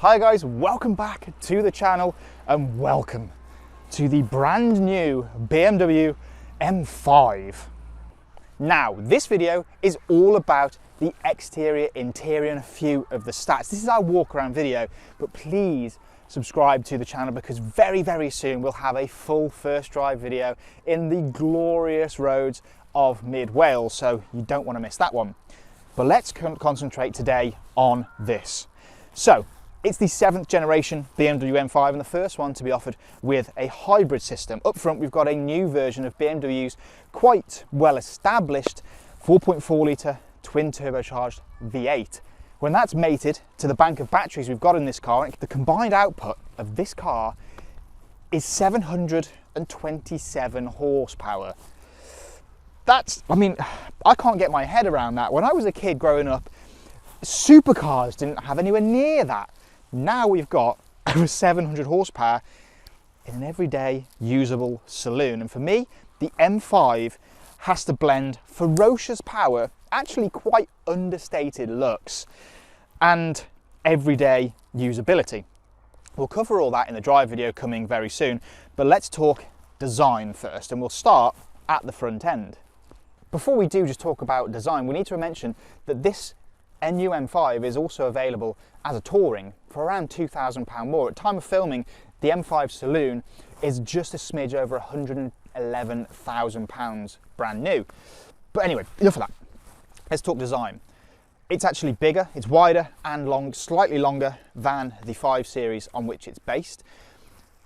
Hi guys, welcome back to the channel and welcome to the brand new BMW M5. Now, this video is all about the exterior, interior and a few of the stats. This is our walk around video, but please subscribe to the channel because very soon we'll have a full first drive video in the glorious roads of mid Wales, so you don't want to miss that one. But let's concentrate today on this. So, it's the 7th generation BMW M5 and the first one to be offered with a hybrid system. Up front, we've got a new version of BMW's quite well established 4.4 litre twin turbocharged V8. When that's mated to the bank of batteries we've got in this car, the combined output of this car is 727 horsepower. I can't get my head around that. When I was a kid growing up, supercars didn't have anywhere near that. Now we've got over 700 horsepower in an everyday usable saloon. And for me, the M5 has to blend ferocious power, actually quite understated looks, and everyday usability. We'll cover all that in the drive video coming very soon, but let's talk design first, and we'll start at the front end. Before we do just talk about design, we need to mention that this new M5 is also available as a touring for around £2,000 more. At time of filming, the M5 Saloon is just a smidge over £111,000 brand new. But anyway, enough of that. Let's talk design. It's actually bigger, it's wider and slightly longer than the 5 Series on which it's based.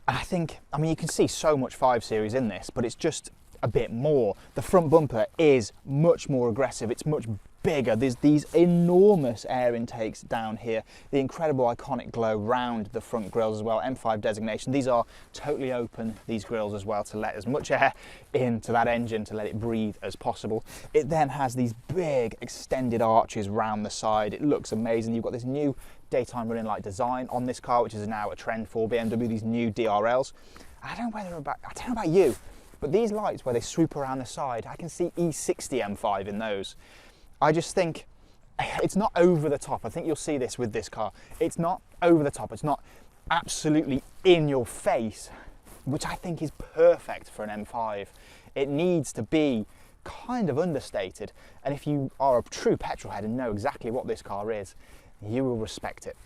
And you can see so much 5 Series in this, but it's just a bit more. The front bumper is much more aggressive, it's much bigger. There's these enormous air intakes down here, the incredible iconic glow round the front grills as well, M5 designation. These are totally open, these grills as well, to let as much air into that engine to let it breathe as possible. It then has these big extended arches round the side. It looks amazing. You've got this new daytime running light design on this car, which is now a trend for BMW, these new DRLs. I don't know about you, but these lights where they swoop around the side, I can see E60 M5 in those. I just think it's not over the top. I think you'll see this with this car. It's not over the top. It's not absolutely in your face, which I think is perfect for an M5. It needs to be kind of understated. And if you are a true petrol head and know exactly what this car is, you will respect it.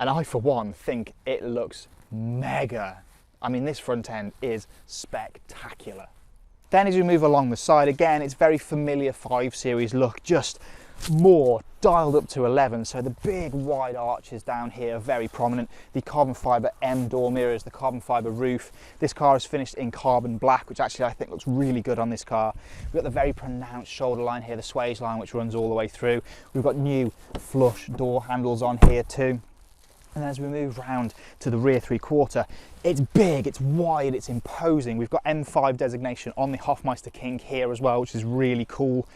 And I, for one, think it looks mega. I mean, this front end is spectacular. Then as we move along the side, again, it's very familiar 5 Series look, just more dialed up to 11. So the big wide arches down here are very prominent. The carbon fibre M door mirrors, the carbon fibre roof. This car is finished in carbon black, which actually I think looks really good on this car. We've got the very pronounced shoulder line here, the swage line, which runs all the way through. We've got new flush door handles on here too. And then as we move round to the rear 3/4, it's big, it's wide, it's imposing. We've got M5 designation on the Hofmeister King here as well, which is really cool.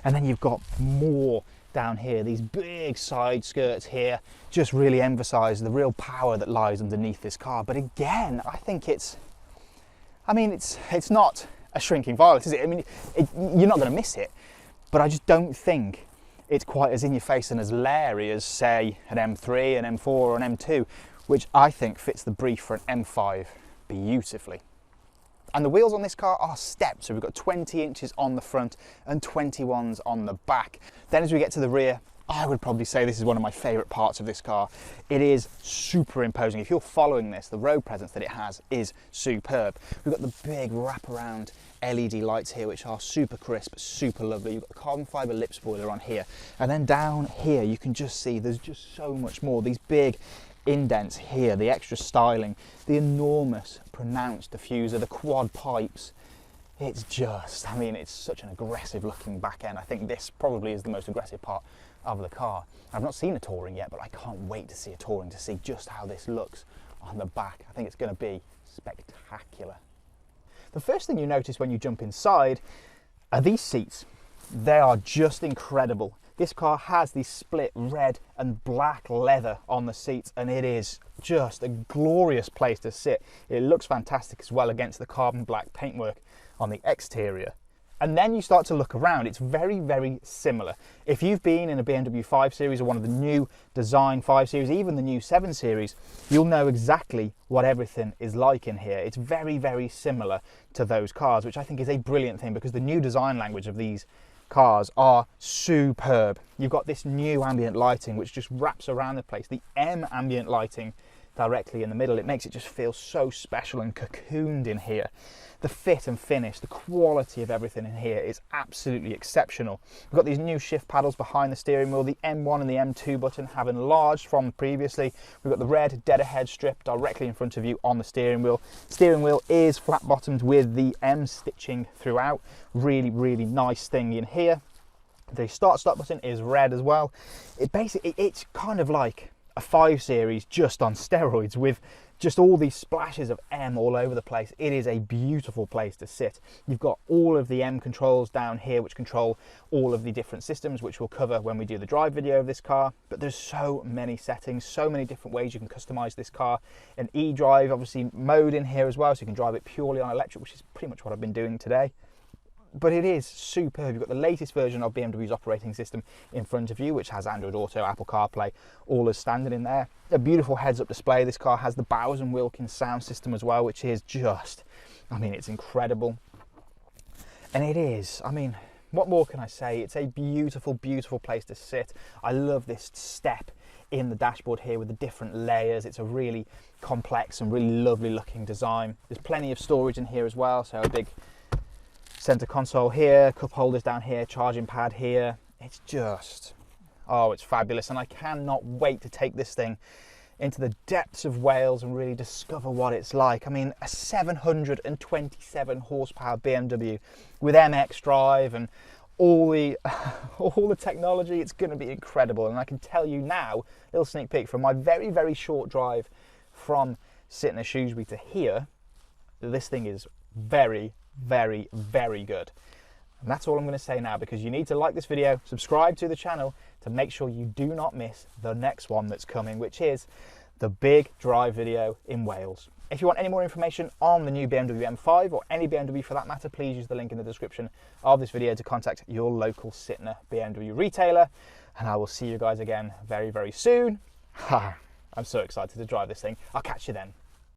And then you've got more down here. These big side skirts here just really emphasize the real power that lies underneath this car. But again, I think it's not a shrinking violet, is it? You're not going to miss it, but I just don't think it's quite as in your face and as leery as, say, an M3, an M4 or an M2, which I think fits the brief for an M5 beautifully. And the wheels on this car are stepped, so we've got 20 inches on the front and 21s on the back. Then as we get to the rear, I would probably say this is one of my favourite parts of this car. It is super imposing. If you're following this, the road presence that it has is superb. We've got the big wraparound LED lights here, which are super crisp, super lovely. You've got the carbon fibre lip spoiler on here. And then down here, you can just see there's just so much more. These big indents here, the extra styling, the enormous pronounced diffuser, the quad pipes. It's just, it's such an aggressive looking back end. I think this probably is the most aggressive part of the car. I've not seen a touring yet, but I can't wait to see a touring to see just how this looks on the back. I think it's going to be spectacular. The first thing you notice when you jump inside are these seats. They are just incredible. This car has the split red and black leather on the seats, and it is just a glorious place to sit. It looks fantastic as well against the carbon black paintwork on the exterior. And then you start to look around, it's very, very similar. If you've been in a BMW 5 Series or one of the new design 5 Series, even the new 7 Series, you'll know exactly what everything is like in here. It's very, very similar to those cars, which I think is a brilliant thing because the new design language of these cars are superb. You've got this new ambient lighting which just wraps around the place. The M ambient lighting directly in the middle, it makes it just feel so special and cocooned in here. The fit and finish, the quality of everything in here is absolutely exceptional. We've got these new shift paddles behind the steering wheel. The M1 and the M2 button have enlarged from previously. We've got the red dead ahead strip directly in front of you on the steering wheel. Steering wheel is flat bottomed with the M stitching throughout. Really, really nice thing in here. The start stop button is red as well. It's kind of like a 5 Series just on steroids with just all these splashes of M all over the place. It is a beautiful place to sit. You've got all of the M controls down here which control all of the different systems, which we'll cover when we do the drive video of this car. But there's so many settings, so many different ways you can customize this car. An xDrive obviously mode in here as well, so you can drive it purely on electric, which is pretty much what I've been doing today. But it is superb. You've got the latest version of BMW's operating system in front of you, which has Android Auto, Apple CarPlay, all as standard in there. A beautiful heads-up display. This car has the Bowers & Wilkins sound system as well, which is just, I mean, it's incredible. And it is, I mean, what more can I say? It's a beautiful, beautiful place to sit. I love this step in the dashboard here with the different layers. It's a really complex and really lovely looking design. There's plenty of storage in here as well, so a big center console here, cup holders down here, charging pad here. It's just, oh, it's fabulous. And I cannot wait to take this thing into the depths of Wales and really discover what it's like. I mean, a 727 horsepower BMW with xDrive and all the technology, it's going to be incredible. And I can tell you now, a little sneak peek from my very, very short drive from Sytner Shrewsbury to here, this thing is very, very, very good. And that's all I'm going to say now, because you need to like this video, subscribe to the channel to make sure you do not miss the next one that's coming, which is the big drive video in Wales. If you want any more information on the new BMW M5 or any BMW for that matter, please use the link in the description of this video to contact your local Sytner BMW retailer. And I will see you guys again very, very soon. I'm so excited to drive this thing. I'll catch you then.